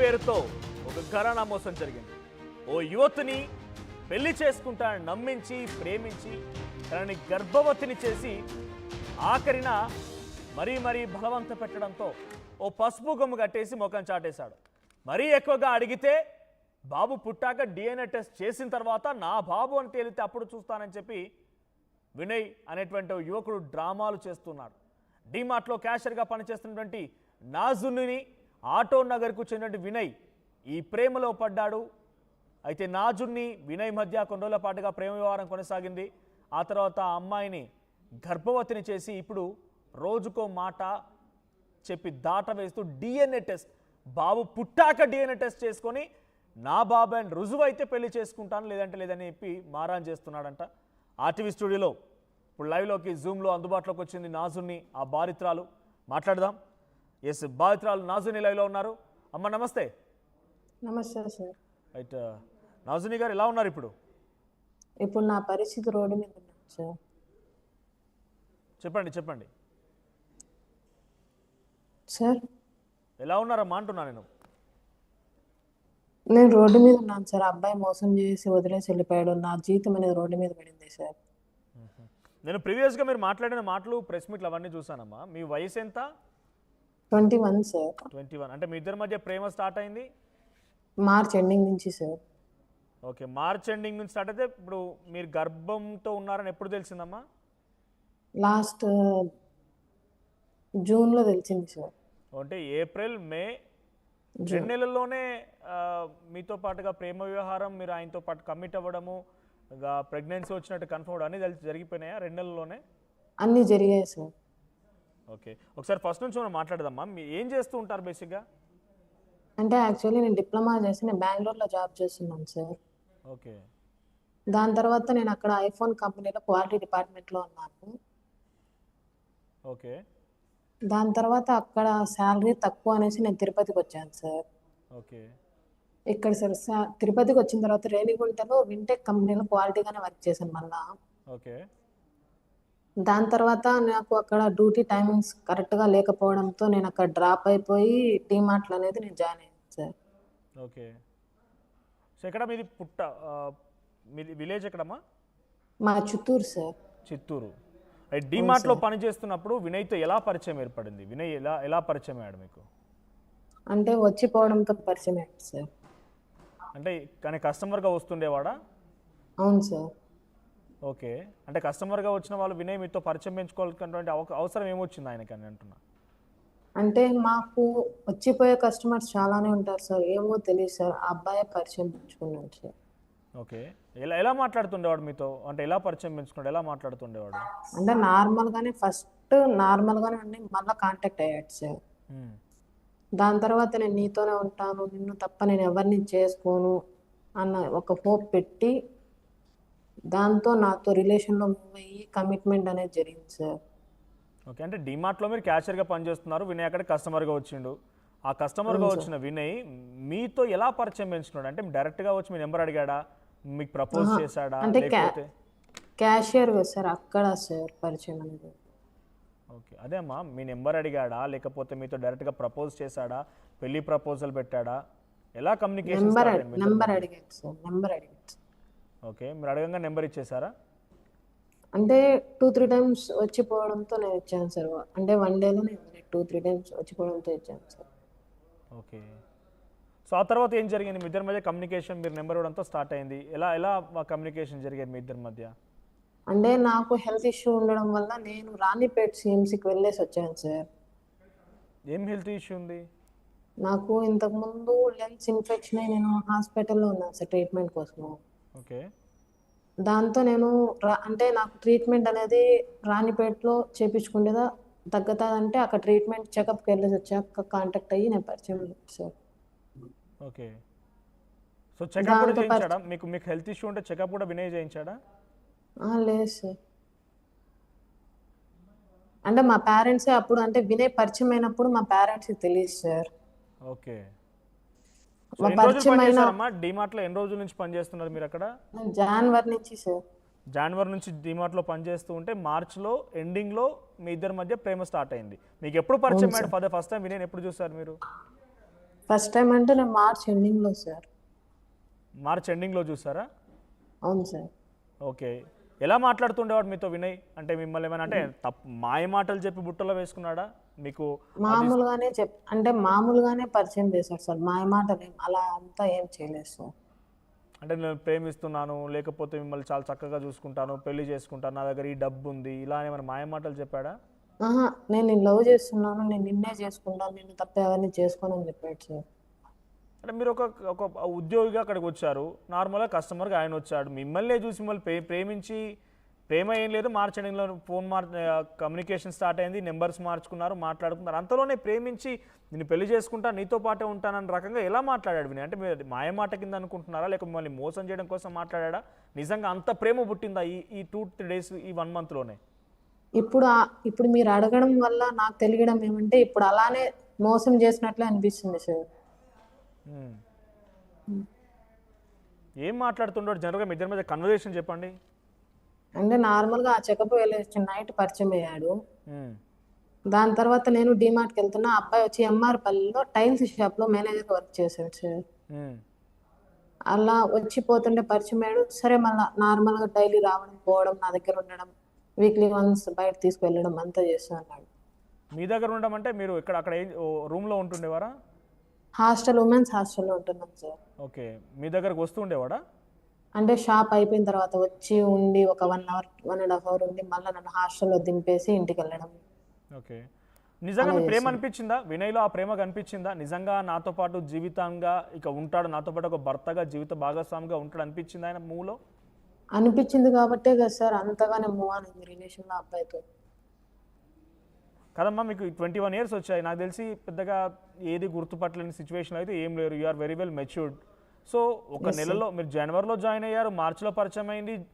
పేరుతో ఒక ఘరానా మోసం జరిగింది. ఓ యువతిని పెళ్లి చేసుకుంటానని నమ్మించి ప్రేమించి తనని గర్భవతిని చేసి ఆఖరిన మరీ బలవంత పెట్టడంతో ఓ పసుపు గమ్ము కట్టేసి ముఖం చాటేశాడు. మరీ ఎక్కువగా అడిగితే బాబు పుట్టాక DNA టెస్ట్ చేసిన తర్వాత నా బాబు అని తేలితే అప్పుడు చూస్తానని చెప్పి వినయ్ అనేటువంటి ఓ యువకుడు డ్రామాలు చేస్తున్నాడు. డీమార్ట్లో క్యాషియర్గా పనిచేస్తున్నటువంటి నాజుని ఆటో నగర్కు చెందిన వినయ్ ఈ ప్రేమలో పడ్డాడు. అయితే నాజుని వినయ్ మధ్య కొన్ని రోజుల పాటుగా ప్రేమ వ్యవహారం కొనసాగింది. ఆ తర్వాత ఆ అమ్మాయిని గర్భవతిని చేసి ఇప్పుడు రోజుకో మాట చెప్పి దాట వేస్తూ DNA టెస్ట్ బాబు పుట్టాక DNA టెస్ట్ చేసుకొని నా బాబు అని రుజువు అయితే పెళ్లి చేసుకుంటాను లేదంటే లేదని చెప్పి మారాన్ చేస్తున్నాడంట. ఆర్టీవీ స్టూడియోలో ఇప్పుడు లైవ్లోకి జూమ్లో అందుబాటులోకి వచ్చింది నాజుని ఆ బాధితురాలు. మాట్లాడదాం. ఎస్, బాధితురాలు నాజుని లైవ్లో ఉన్నారు. అమ్మ నమస్తే. నమస్తే సార్. రైట్, నాజుని గారు ఎలా ఉన్నారు ఇప్పుడు? ఇప్పుడు నా పరిస్థితి రోడ్డు మీద ఉన్నాను సార్. చెప్పండి సార్ ఎలా ఉన్నారమ్మా అంటున్నా నేను రోడ్డు మీద ఉన్నాను సార్. అబ్బాయి మోసం చేసి వదిలేసి వెళ్ళిపోయాడు. నా జీవితం అనేది రోడ్డు మీద పడింది సార్. నేను ప్రీవియస్గా మీరు మాట్లాడిన మాటలు ప్రెస్ మీట్లు అవన్నీ చూసానమ్మా. మీ వయసు ఎంత? 21 సార్. 21. అంటే మీ ఇద్దరి మధ్య ప్రేమ స్టార్ట్ అయింది మార్చ్ ఎండింగ్ నుంచి సార్. ఓకే, మార్చ్ ఎండింగ్ నుంచి స్టార్ట్ అయితే ఇప్పుడు మీరు గర్భంతో ఉన్నారని ఎప్పుడు తెలిసిందమ్మా? లాస్ట్ జూన్లో తెలిసింది సార్. అంటే ఏప్రిల్ మే 2 నెలల్లోనే మీతో పాటుగా ప్రేమ వ్యవహారం, మీరు ఆయనతో పాటు కమిట్ అవ్వడము, ఇంకా ప్రెగ్నెన్సీ వచ్చినట్టు కన్ఫర్మ్ అన్నీ జరిగిపోయినాయా 2 నెలల్లోనే? అన్నీ జరిగాయి సార్. ఓకే, ఒకసారి ఫస్ట్ నుంచి మనం మాట్లాడదామా. మీరు ఏం చేస్తూ ఉంటారు బేసిక్గా? అంటే యాక్చువల్లీ నేను డిప్లొమా చేసి నేను బెంగళూరులో జాబ్ చేస్తున్నాను సార్. ఓకే, దాని తర్వాత నేను అక్కడ ఐఫోన్ కంపెనీలో క్వాలిటీ డిపార్ట్మెంట్లో ఉన్నాను. ఓకే, దాని తర్వాత అక్కడ శాలరీ తక్కువ అనేసి నేను తిరుపతికి వచ్చాను సార్. ఓకే, ఇక్కడ సార్ తిరుపతికి వచ్చిన తర్వాత రేణిగుంటలో వింటెక్ కంపెనీలో క్వాలిటీగానే వర్క్ చేశాను మళ్ళా. ఓకే, దాని తర్వాత నాకు అక్కడ డ్యూటీ టైమింగ్స్ కరెక్ట్గా లేకపోవడంతో నేను అక్కడ డ్రాప్ అయిపోయి టీమార్ట్లో అనేది నేను జాయిన్ అయ్యాను సార్. ఓకే. సో ఎక్కడ మీది మీది విలేజ్ ఎక్కడమ్మా? మా చిత్తూరు సార్. చిత్తూరు. డీమార్ట్లో పని చేస్తున్నప్పుడు వినయ్తో ఎలా పరిచయం ఏర్పడింది? వినయ్ ఎలా పరిచయం అయ్యాడు మీకు? అంటే వచ్చిపోవడంతో పరిచయం అయ్యాడు సార్. అంటే కానీ కస్టమర్గా వస్తుండేవాడా? అవును సార్. ఓకే, అంటే కస్టమర్గా వచ్చిన వాళ్ళు వినయ్ మీతో పరిచయం పెంచుకోవాల్సినటువంటి అవసరం ఏమొచ్చింది ఆయనకని అంటున్నా? అంటే మాకు వచ్చిపోయే కస్టమర్స్ చాలానే ఉంటారు సార్. ఏమో తెలియదు సార్, ఆ అబ్బాయి పరిచయం పెంచుకున్నాను సార్. ఓకే, ఎలా మాట్లాడుతుండేవాడు మీతో? అంటే ఎలా పరిచయం పెంచుకున్నాడు, ఎలా మాట్లాడుతుండేవాడు? అంటే ఫస్ట్ నార్మల్గానే ఉండి మళ్ళీ కాంటాక్ట్ అయ్యాడు సార్. దాని తర్వాత నేను నీతోనే ఉంటాను, నిన్ను తప్ప నేను ఎవరిని చేసుకోను అన్న ఒక హోప్ పెట్టి దాంతో నాతో రిలేషన్లో మూవ్ అయ్యి కమిట్మెంట్ అనేది జరిగింది సార్. ఓకే, అంటే డీమార్ట్లో మీరు క్యాషియర్గా పనిచేస్తున్నారు, వినయ్ అక్కడ కస్టమర్గా వచ్చిండు. ఆ కస్టమర్గా వచ్చిన వినయ్ మీతో ఎలా పరిచయం పెంచుకున్నాడు? అంటే డైరెక్ట్గా వచ్చి మీ నెంబర్ అడిగాడా, మీకు ప్రపోజ్ చేశాడా? అంటే క్యాషియర్ సార్ అక్కడ సార్ పరిచయం అనేది. ఓకే, అదే అమ్మా, మీ నెంబర్ అడిగాడా లేకపోతే మీతో డైరెక్ట్గా ప్రపోజ్ చేశాడా, పెళ్లి ప్రపోజల్ పెట్టాడా, ఎలా కమ్యూనికేషన్? నెంబర్ అడిగాడు సార్. నెంబర్ అడిగాడు. ఓకే, మీరు అడగంగా నెంబర్ ఇచ్చేసారా? అంటే 2-3 టైమ్స్ వచ్చిపోవడంతో నేను ఇచ్చాను సార్. అంటే 1 డేలో నేను 2-3 టైమ్స్ వచ్చిపోవడంతో ఇచ్చాను సార్. ఓకే, సో ఆ తర్వాత ఏం జరిగింది? మీ ఇద్దరి మధ్య కమ్యూనికేషన్ మీరు నెంబర్ ఇవ్వడంతో స్టార్ట్ అయింది. ఎలా కమ్యూనికేషన్ జరిగేది మీ ఇద్దరి మధ్య? అంటే నాకు హెల్త్ ఇష్యూ ఉండడం వల్ల నేను రాణిపేట్ సిఎంసికి వెళ్ళేసి వచ్చాను సార్. ఏం హెల్త్ ఇష్యూ ఉంది? నాకు ఇంతకుముందు లెన్స్ ఇన్ఫెక్షన్ అయి నేను హాస్పిటల్లో ఉన్నాను సార్ ట్రీట్మెంట్ కోసం. ఓకే, దాంతో నేను అంటే నాకు ట్రీట్మెంట్ అనేది రాణిపేటలో చేయించుకుంటేదా తగ్గుతుందంటే అక్కడ ట్రీట్మెంట్ చెకప్కి వెళ్ళేసి వచ్చాక కాంటాక్ట్ అయ్యి నేను పరిచయం సార్. ఓకే, సో చెకప్ కూడా చేయించాడా? మీకు హెల్త్ ఇష్యూ ఉంటే చెకప్ కూడా వినయ్ చేయించాడా? లేదు సార్. అంటే మా పేరెంట్సే అప్పుడు, అంటే వినయ్ పరిచయం అయినప్పుడు మా పేరెంట్స్కి తెలియదు సార్. ఓకే, పరిచయం అయిన డీమార్ట్లో ఎన్ని రోజుల నుంచి పనిచేస్తున్నారు మీరు అక్కడ? జనవరి నుంచి సార్. జనవరి నుంచి డీమార్ట్లో పనిచేస్తూ ఉంటే మార్చ్లో ఎండింగ్లో మీ ఇద్దరి మధ్య ప్రేమ స్టార్ట్ అయింది. మీకు ఎప్పుడు పరిచయం అయ్యాడు? ఫస్ట్ టైం వినయ్ ఎప్పుడు చూసారు మీరు? ఫస్ట్ టైం అంటే నేను మార్చ్ ఎండింగ్లో సార్. మార్చ్ ఎండింగ్లో చూసారా? అవును సార్. ఓకే. ఎలా మాట్లాడుతుండేవాడు మీతో వినయ్? అంటే మిమ్మల్ని ఏమైనా అంటే మాయ మాటలు చెప్పి బుట్టలో వేసుకున్నాడా మీకు? మామూలుగానే అంటే మామూలుగానే పరిచయం చేశాడు సార్. మాయమాటలు అలా అంతా ఏం చేయలేదు సార్. అంటే నేను ప్రేమిస్తున్నాను, లేకపోతే మిమ్మల్ని చాలా చక్కగా చూసుకుంటాను, పెళ్లి చేసుకుంటాను, నా దగ్గర ఈ డబ్బు ఉంది, ఇలా ఏమైనా మాయ మాటలు చెప్పాడా? ఆహా, నేను నిన్ను లవ్ చేస్తున్నాను, నేను నిన్నే చేసుకుంటాను, నిన్ను తప్ప ఎవరిని చేసుకోనని చెప్పాడు సార్. అంటే మీరు ఒక ఒక ఉద్యోగిగా అక్కడికి వచ్చారు, నార్మల్గా కస్టమర్గా ఆయన వచ్చాడు, మిమ్మల్నే చూసి మిమ్మల్ని ప్రేమించి, ప్రేమ ఏం లేదు, మార్చడంలో ఫోన్ కమ్యూనికేషన్ స్టార్ట్ అయింది, నెంబర్స్ మార్చుకున్నారు, మాట్లాడుకున్నారు, అంతలోనే ప్రేమించి నేను పెళ్లి చేసుకుంటా, నీతో పాటే ఉంటానన్న రకంగా ఎలా మాట్లాడాడు వినయ్? అంటే మీరు మాయ మాట కింద అనుకుంటున్నారా, లేక మిమ్మల్ని మోసం చేయడం కోసం మాట్లాడా? నిజంగా అంత ప్రేమ పుట్టిందా ఈ 2-3 డేస్, ఈ 1 మంత్లోనే? ఇప్పుడు మీరు అడగడం వల్ల నాకు తెలియడం ఏమంటే ఇప్పుడు అలానే మోసం చేసినట్లే అనిపిస్తుంది సార్. ఏం మాట్లాడుతుండో జనరల్గా మీ ఇద్దరి మధ్య కన్వర్జేషన్ చెప్పండి. అంటే నార్మల్గా ఆ చెకప్ వెళ్ళేసి నైట్ పరిచయం అయ్యాడు. దాని తర్వాత నేను డిమార్ట్కి వెళ్తున్నా, అబ్బాయి వచ్చి ఎంఆర్ పల్లిలో టైల్స్ షాప్లో మేనేజర్ వర్క్ చేశాడు సార్. అలా వచ్చిపోతుండే పరిచయం అయ్యాడు. సరే, మళ్ళీ నార్మల్గా డైలీ రావడం పోవడం, నా దగ్గర ఉండడం, వీక్లీ వన్స్ బయట తీసుకువెళ్ళడం అంతా చేస్తా అన్నాడు. మీ దగ్గర ఉండడం అంటే మీరు ఇక్కడ అక్కడ రూమ్లో ఉంటుండేవారా? ఉమెన్స్ హాస్టల్లో ఉంటున్నాం సార్. ఓకే. మీ దగ్గరకు వస్తూ ఉండేవాడా? అంటే షాప్ అయిపోయిన తర్వాత వచ్చి ఉండి ఒక 1 అవర్ 1.5 అవర్ ఉండి మళ్ళీ నన్ను హాస్టల్లో దింపేసి ఇంటికి వెళ్ళడం. ఓకే. నిజంగా మీ ప్రేమ అనిపించిందా వినయ్లో? ఆ ప్రేమ కనిపించిందా? నిజంగా నాతో పాటు జీవితంగా ఇక ఉంటాడు, నాతో పాటు ఒక భర్తగా జీవిత భాగస్వామిగా ఉంటాడు అనిపించింది ఆయన మూలో? అనిపించింది కాబట్టే కదా సార్ అంతగానే మూవ్ అయింది రిలేషన్లో అబ్బాయితో. కదమ్మా, మీకు 21 ఇయర్స్ వచ్చాయి, నాకు తెలిసి పెద్దగా ఏది గుర్తుపట్టలేని సిచ్యువేషన్ అయితే ఏం లేరు, you are very well matured. So ఒక నెలలో మీరు జనవరిలో జాయిన్ అయ్యారు, మార్చిలో పరిచయం అయింది,